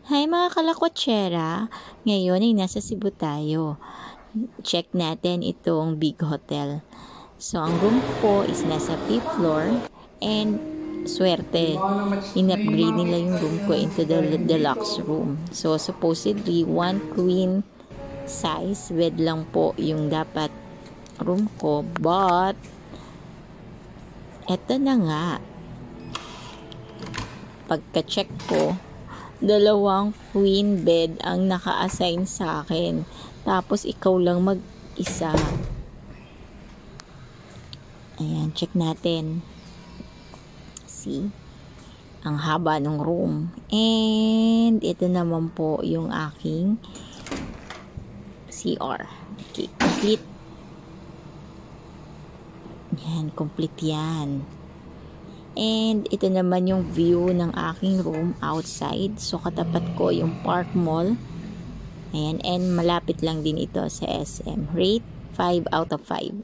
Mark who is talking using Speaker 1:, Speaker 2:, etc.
Speaker 1: Hi mga kalakwatsera! Ngayon ay nasa Cebu tayo. Check natin itong big hotel. So, ang room ko is nasa 5th floor and swerte, in-upgrade nila yung room ko into the deluxe room. So, supposedly, 1 queen size bed lang po yung dapat room ko. But, eto na nga. Pagka-check ko, 2 queen bed ang naka-assign sa akin. Tapos, ikaw lang mag-isa. Ayan, check natin. See? Ang haba ng room. And, ito naman po yung aking CR. Okay, complete. Yan, complete yan. And, ito naman yung view ng aking room outside. So, katapat ko yung Park Mall. Ayan, and malapit lang din ito sa SM. Rate 5 out of 5.